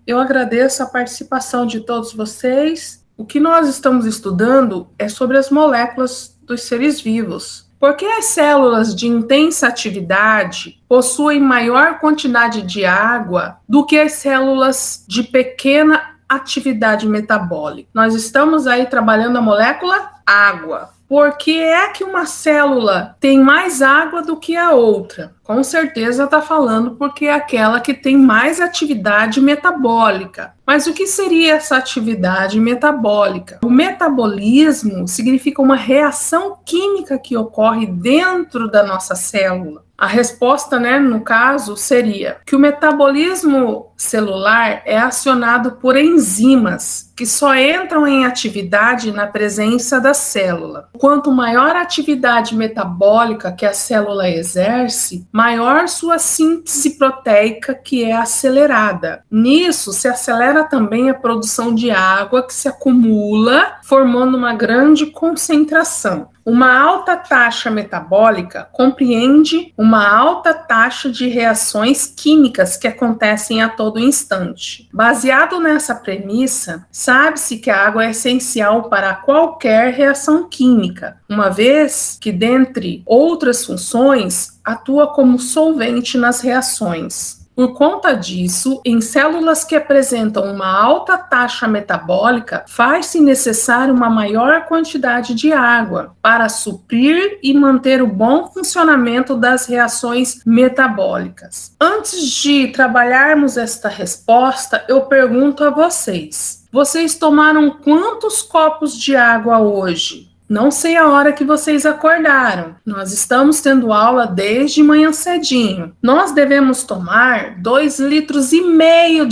Eu agradeço a participação de todos vocês. O que nós estamos estudando é sobre as moléculas dos seres vivos. Por que as células de intensa atividade possuem maior quantidade de água do que as células de pequena atividade metabólica? Nós estamos aí trabalhando a molécula água. Por que é que uma célula tem mais água do que a outra? Com certeza está falando porque é aquela que tem mais atividade metabólica. Mas o que seria essa atividade metabólica? O metabolismo significa uma reação química que ocorre dentro da nossa célula. A resposta, no caso, seria que o metabolismo celular é acionado por enzimas que só entram em atividade na presença da célula. Quanto maior a atividade metabólica que a célula exerce, maior sua síntese proteica, que é acelerada. Nisso, se acelera também a produção de água que se acumula, formando uma grande concentração. Uma alta taxa metabólica compreende uma alta taxa de reações químicas que acontecem a todo instante. Baseado nessa premissa, sabe-se que a água é essencial para qualquer reação química, uma vez que, dentre outras funções, atua como solvente nas reações. Por conta disso, em células que apresentam uma alta taxa metabólica, faz-se necessário uma maior quantidade de água para suprir e manter o bom funcionamento das reações metabólicas. Antes de trabalharmos esta resposta, eu pergunto a vocês: vocês tomaram quantos copos de água hoje? Não sei a hora que vocês acordaram. Nós estamos tendo aula desde manhã cedinho. Nós devemos tomar 2,5 litros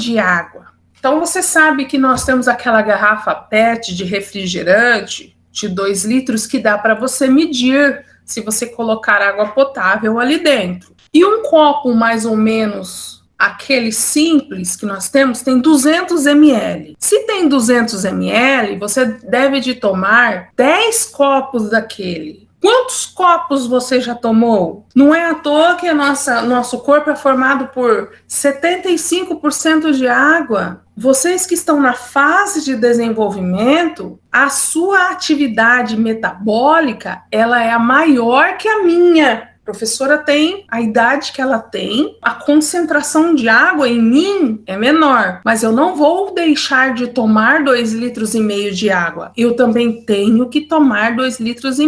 de água. Então você sabe que nós temos aquela garrafa PET de refrigerante de 2 litros que dá para você medir se você colocar água potável ali dentro. E um copo mais ou menos aquele simples que nós temos tem 200 ml. Se tem 200 ml, você deve de tomar 10 copos daquele. Quantos copos você já tomou? Não é à toa que nosso corpo é formado por 75% de água. Vocês que estão na fase de desenvolvimento, a sua atividade metabólica, ela é a maior que a minha. A professora tem a idade que ela tem, a concentração de água em mim é menor, mas eu não vou deixar de tomar 2,5 litros de água. Eu também tenho que tomar 2,5 litros,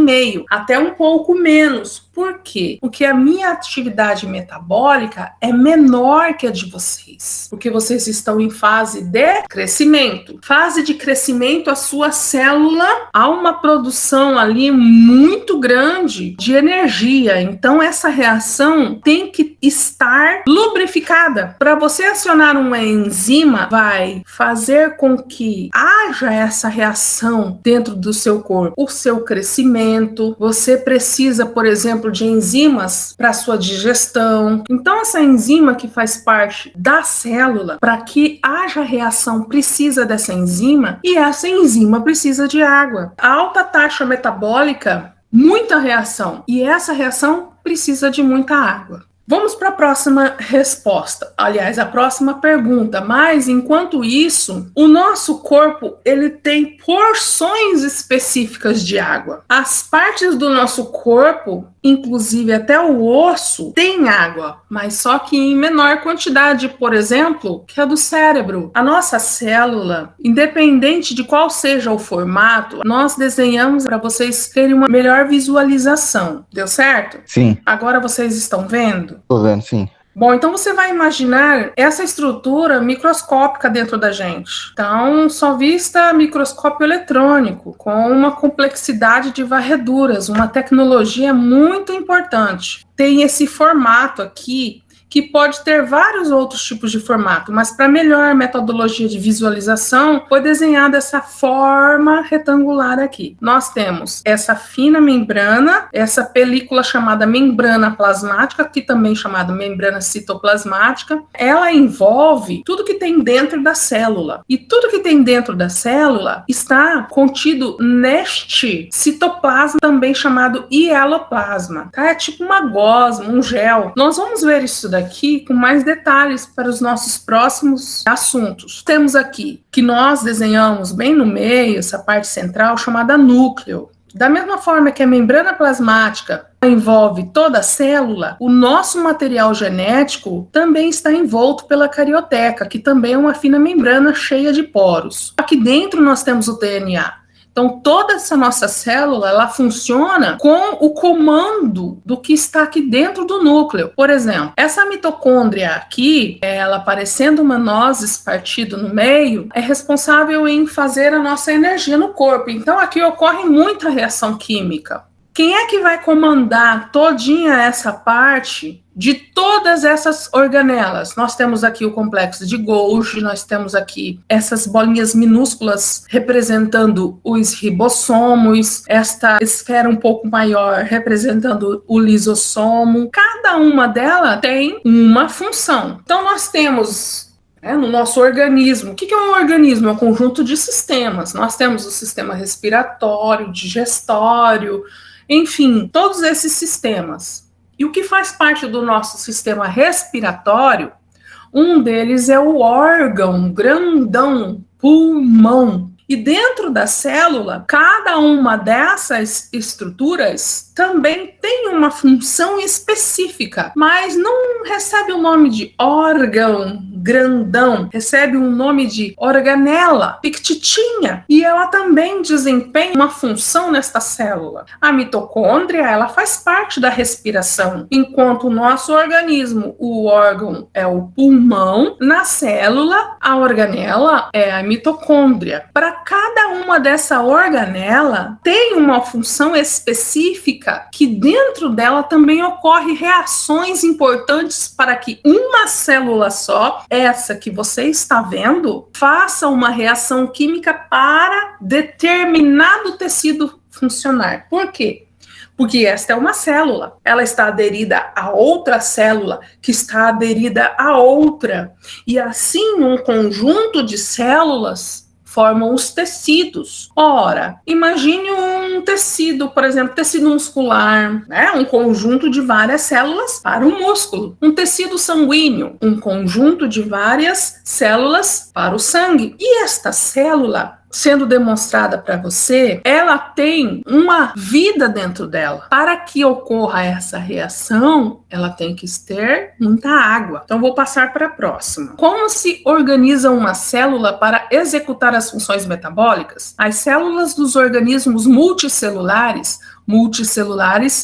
até um pouco menos. Por quê? Porque a minha atividade metabólica é menor que a de vocês, porque vocês estão em fase de crescimento. Fase de crescimento, a sua célula, há uma produção ali muito grande de energia. Então, essa reação tem que estar lubrificada. Para você acionar uma enzima, vai fazer com que haja essa reação dentro do seu corpo. O seu crescimento, você precisa, por exemplo, de enzimas para sua digestão. Então, essa enzima que faz parte da célula, para que haja reação, precisa dessa enzima, e essa enzima precisa de água. A alta taxa metabólica, muita reação, e essa reação precisa de muita água. Vamos para a próxima resposta, aliás, a próxima pergunta. Mas, enquanto isso, o nosso corpo, ele tem porções específicas de água. As partes do nosso corpo, inclusive até o osso, tem água, mas só que em menor quantidade, por exemplo, que a do cérebro. A nossa célula, independente de qual seja o formato, nós desenhamos para vocês terem uma melhor visualização. Deu certo? Sim. Agora vocês estão vendo? Tô vendo, sim. Bom, então você vai imaginar essa estrutura microscópica dentro da gente. Então, só vista microscópio eletrônico, com uma complexidade de varreduras, uma tecnologia muito importante. Tem esse formato aqui, que pode ter vários outros tipos de formato, mas para melhor metodologia de visualização, foi desenhada essa forma retangular aqui. Nós temos essa fina membrana, essa película chamada membrana plasmática, que também é chamada membrana citoplasmática. Ela envolve tudo que tem dentro da célula. E tudo que tem dentro da célula está contido neste citoplasma, também chamado hieloplasma. Tá? É tipo uma gosma, um gel. Nós vamos ver isso daqui aqui com mais detalhes para os nossos próximos assuntos. Temos aqui que nós desenhamos bem no meio, essa parte central chamada núcleo. Da mesma forma que a membrana plasmática envolve toda a célula, o nosso material genético também está envolto pela carioteca, que também é uma fina membrana cheia de poros. Aqui dentro nós temos o DNA. Então, toda essa nossa célula, ela funciona com o comando do que está aqui dentro do núcleo. Por exemplo, essa mitocôndria aqui, ela parecendo uma nozes partido no meio, é responsável em fazer a nossa energia no corpo. Então, aqui ocorre muita reação química. Quem é que vai comandar todinha essa parte de todas essas organelas? Nós temos aqui o complexo de Golgi, nós temos aqui essas bolinhas minúsculas representando os ribossomos, esta esfera um pouco maior representando o lisossomo. Cada uma delas tem uma função. Então, nós temos no nosso organismo. O que é um organismo? É um conjunto de sistemas. Nós temos o sistema respiratório, digestório, enfim, todos esses sistemas. E o que faz parte do nosso sistema respiratório, um deles é o órgão grandão, pulmão. E dentro da célula, cada uma dessas estruturas também tem uma função específica, mas não recebe o nome de órgão grandão, recebe um nome de organela pequititinha, e ela também desempenha uma função nesta célula. A mitocôndria, ela faz parte da respiração, enquanto o nosso organismo, o órgão é o pulmão, na célula, a organela é a mitocôndria. Para cada uma dessa organela tem uma função específica que dentro dela também ocorre reações importantes para que uma célula só, essa que você está vendo, faça uma reação química para determinado tecido funcionar. Por quê? Porque esta é uma célula, ela está aderida a outra célula, que está aderida a outra. E assim, um conjunto de células formam os tecidos. Ora, imagine um tecido, por exemplo, tecido muscular, um conjunto de várias células para o músculo. Um tecido sanguíneo, um conjunto de várias células para o sangue. E esta célula, sendo demonstrada para você, ela tem uma vida dentro dela. Para que ocorra essa reação, ela tem que ter muita água. Então, vou passar para a próxima. Como se organiza uma célula para executar as funções metabólicas? As células dos organismos multicelulares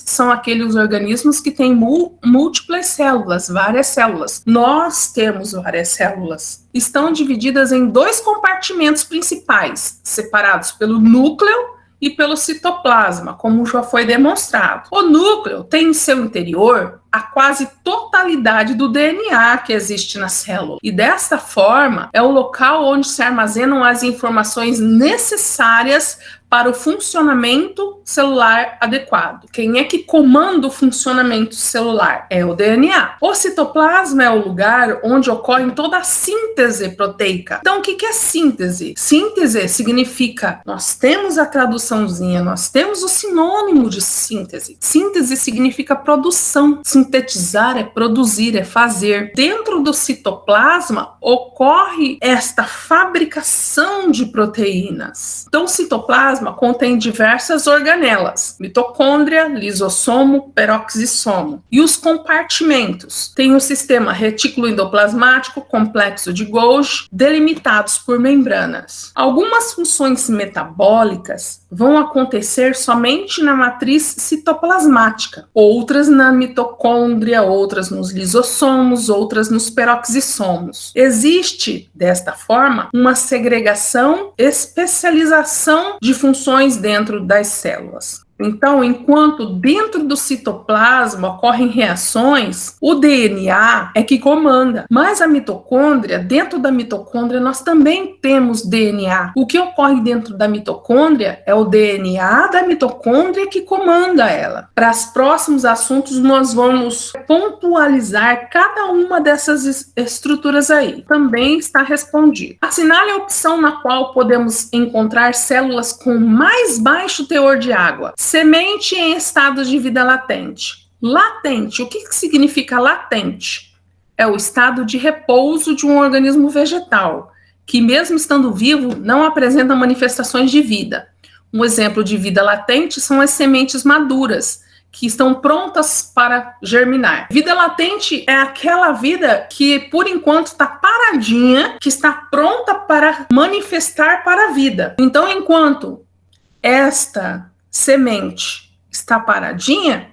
são aqueles organismos que têm múltiplas células, várias células. Nós temos várias células. Estão divididas em dois compartimentos principais, separados pelo núcleo e pelo citoplasma, como já foi demonstrado. O núcleo tem em seu interior a quase totalidade do DNA que existe na célula. E desta forma, é o local onde se armazenam as informações necessárias para o funcionamento celular adequado. Quem é que comanda o funcionamento celular? É o DNA. O citoplasma é o lugar onde ocorre toda a síntese proteica. Então, o que é síntese? Síntese significa, nós temos a traduçãozinha, nós temos o sinônimo de síntese. Síntese significa produção. Sintetizar é produzir, é fazer. Dentro do citoplasma ocorre esta fabricação de proteínas. Então, o citoplasma contém diversas organelas: mitocôndria, lisossomo, peroxissomo. E os compartimentos? Tem o sistema retículo endoplasmático, complexo de Golgi, delimitados por membranas. Algumas funções metabólicas vão acontecer somente na matriz citoplasmática, outras na mitocôndria, outras nos lisossomos, outras nos peroxissomos. Existe, desta forma, uma segregação, especialização de funções dentro das células. Então, enquanto dentro do citoplasma ocorrem reações, o DNA é que comanda. Mas a mitocôndria, dentro da mitocôndria, nós também temos DNA. O que ocorre dentro da mitocôndria é o DNA da mitocôndria que comanda ela. Para os próximos assuntos, nós vamos pontualizar cada uma dessas estruturas aí. Também está respondido. Assinale a opção na qual podemos encontrar células com mais baixo teor de água. Semente em estado de vida latente. Latente, o que significa latente? é o estado de repouso de um organismo vegetal, que mesmo estando vivo, não apresenta manifestações de vida. Um exemplo de vida latente são as sementes maduras, que estão prontas para germinar. Vida latente é aquela vida que, por enquanto, está paradinha, que está pronta para manifestar para a vida. Então, enquanto esta semente está paradinha,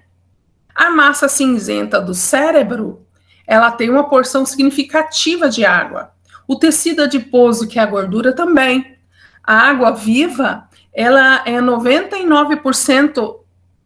a massa cinzenta do cérebro, ela tem uma porção significativa de água. O tecido adiposo, que é a gordura, também. A água viva, ela é 98%,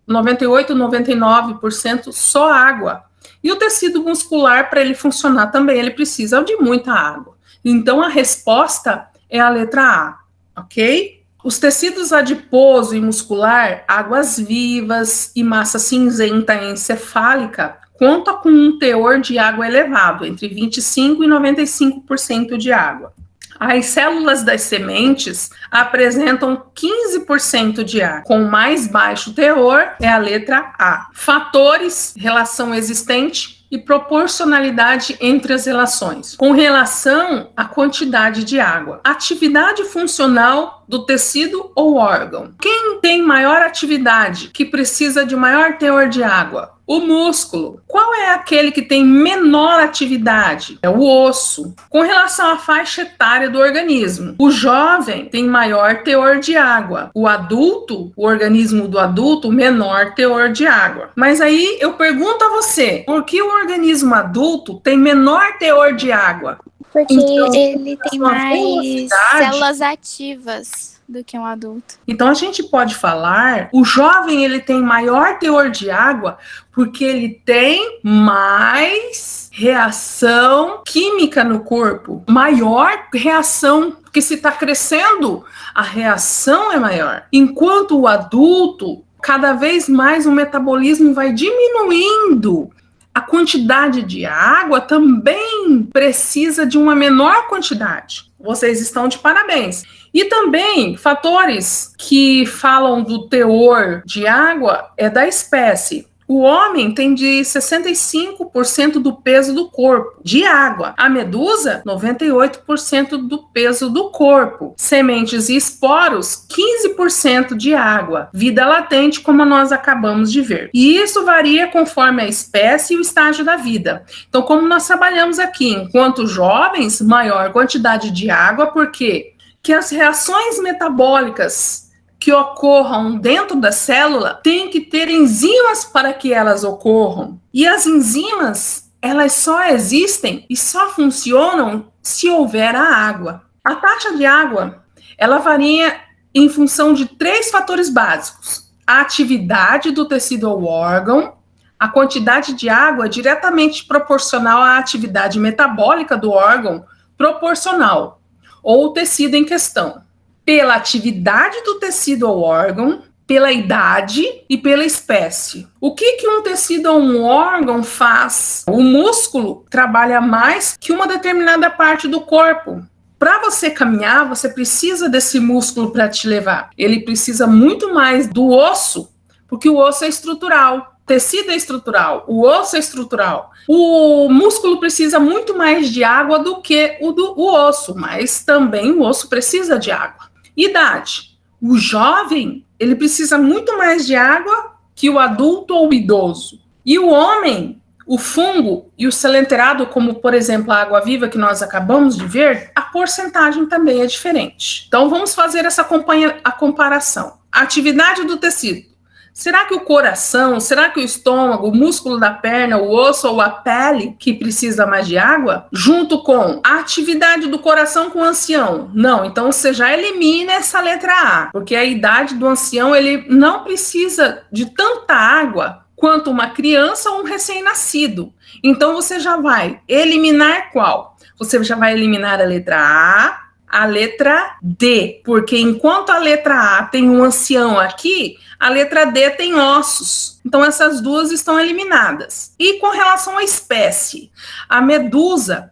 99% só água. E o tecido muscular, para ele funcionar também, ele precisa de muita água. Então, a resposta é a letra A, ok? Os tecidos adiposo e muscular, águas vivas e massa cinzenta encefálica, conta com um teor de água elevado, entre 25% e 95% de água. As células das sementes apresentam 15% de água. Com mais baixo teor é a letra A. Fatores, relação existente e proporcionalidade entre as relações. Com relação à quantidade de água. Atividade funcional do tecido ou órgão. Quem tem maior atividade, que precisa de maior teor de água? O músculo. Qual é aquele que tem menor atividade? É o osso. Com relação à faixa etária do organismo, o jovem tem maior teor de água. O adulto, o organismo do adulto, menor teor de água. Mas aí eu pergunto a você, por que o organismo adulto tem menor teor de água? Porque então, ele tem mais células ativas do que um adulto. Então a gente pode falar, o jovem ele tem maior teor de água porque ele tem mais reação química no corpo, maior reação, porque se está crescendo, a reação é maior. Enquanto o adulto, cada vez mais o metabolismo vai diminuindo. A quantidade de água também precisa de uma menor quantidade. Vocês estão de parabéns. E também fatores que falam do teor de água é da espécie. O homem tem de 65% do peso do corpo de água. A medusa, 98% do peso do corpo. Sementes e esporos, 15% de água. Vida latente, como nós acabamos de ver. E isso varia conforme a espécie e o estágio da vida. Então, como nós trabalhamos aqui, enquanto jovens, maior quantidade de água, porque que as reações metabólicas que ocorram dentro da célula têm que ter enzimas para que elas ocorram. E as enzimas, elas só existem e só funcionam se houver a água. A taxa de água, ela varia em função de 3 fatores básicos. A atividade do tecido ou órgão, a quantidade de água é diretamente proporcional à atividade metabólica do órgão, proporcional, ou o tecido em questão. Pela atividade do tecido ou órgão, pela idade e pela espécie. O que um tecido ou um órgão faz? O músculo trabalha mais que uma determinada parte do corpo. Para você caminhar, você precisa desse músculo para te levar. Ele precisa muito mais do osso, porque o osso é estrutural. O tecido é estrutural, o osso é estrutural. O músculo precisa muito mais de água do que o osso, mas também o osso precisa de água. Idade. O jovem, ele precisa muito mais de água que o adulto ou o idoso. E o homem, o fungo e o selenterado, como por exemplo a água viva que nós acabamos de ver, a porcentagem também é diferente. Então vamos fazer a comparação. A atividade do tecido. Será que o coração, será que o estômago, o músculo da perna, o osso ou a pele que precisa mais de água? Junto com a atividade do coração com o ancião? Não, então você já elimina essa letra A, porque a idade do ancião ele não precisa de tanta água quanto uma criança ou um recém-nascido. Então você já vai eliminar qual? Você já vai eliminar a letra A letra D, porque enquanto a letra A tem um ancião aqui, a letra D tem ossos. Então, essas duas estão eliminadas. E com relação à espécie, a medusa,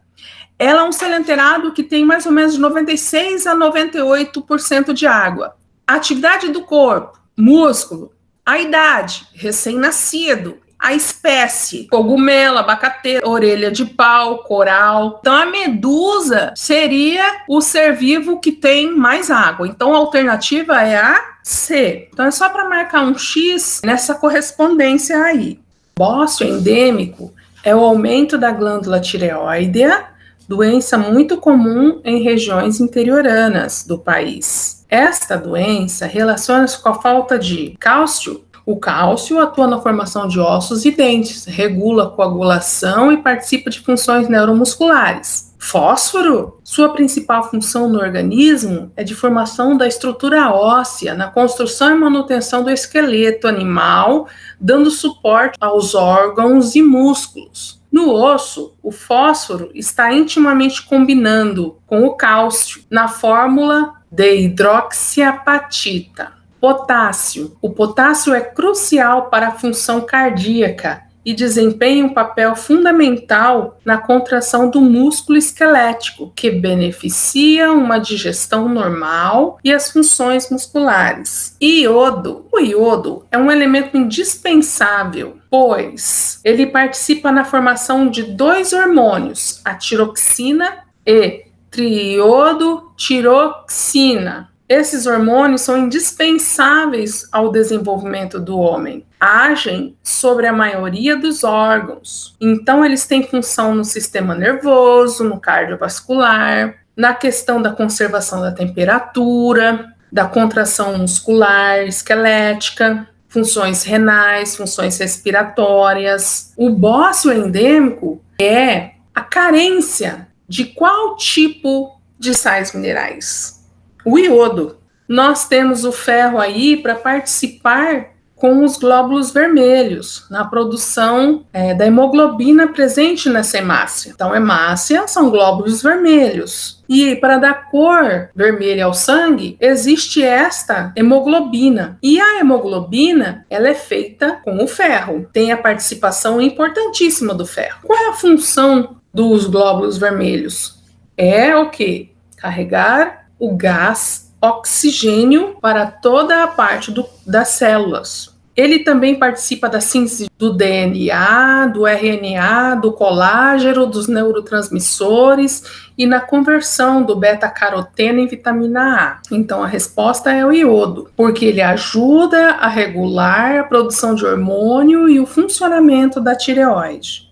ela é um selenterado que tem mais ou menos de 96% a 98% de água. A atividade do corpo, músculo. A idade, recém-nascido. a espécie: cogumelo, abacateiro, orelha de pau, coral. Então a medusa seria o ser vivo que tem mais água. Então a alternativa é a C. Então é só para marcar um X nessa correspondência aí. Bócio endêmico é o aumento da glândula tireoidea, doença muito comum em regiões interioranas do país. Esta doença relaciona-se com a falta de cálcio. O cálcio atua na formação de ossos e dentes, regula a coagulação e participa de funções neuromusculares. Fósforo, sua principal função no organismo é de formação da estrutura óssea, na construção e manutenção do esqueleto animal, dando suporte aos órgãos e músculos. No osso, o fósforo está intimamente combinando com o cálcio na fórmula de hidroxiapatita. Potássio. O potássio é crucial para a função cardíaca e desempenha um papel fundamental na contração do músculo esquelético, que beneficia uma digestão normal e as funções musculares. Iodo. O iodo é um elemento indispensável, pois ele participa na formação de 2 hormônios, a tiroxina e triiodotiroxina. Esses hormônios são indispensáveis ao desenvolvimento do homem. Agem sobre a maioria dos órgãos. Então, eles têm função no sistema nervoso, no cardiovascular, na questão da conservação da temperatura, da contração muscular, esquelética, funções renais, funções respiratórias. O bócio endêmico é a carência de qual tipo de sais minerais? O iodo. Nós temos o ferro aí para participar com os glóbulos vermelhos na produção da hemoglobina presente nessa hemácia. Então, hemácia são glóbulos vermelhos. E para dar cor vermelha ao sangue, existe esta hemoglobina. E a hemoglobina, ela é feita com o ferro. Tem a participação importantíssima do ferro. Qual é a função dos glóbulos vermelhos? É o quê? Carregar o gás oxigênio para toda a parte das células. Ele também participa da síntese do DNA, do RNA, do colágeno, dos neurotransmissores e na conversão do beta-caroteno em vitamina A. Então a resposta é o iodo, porque ele ajuda a regular a produção de hormônio e o funcionamento da tireoide.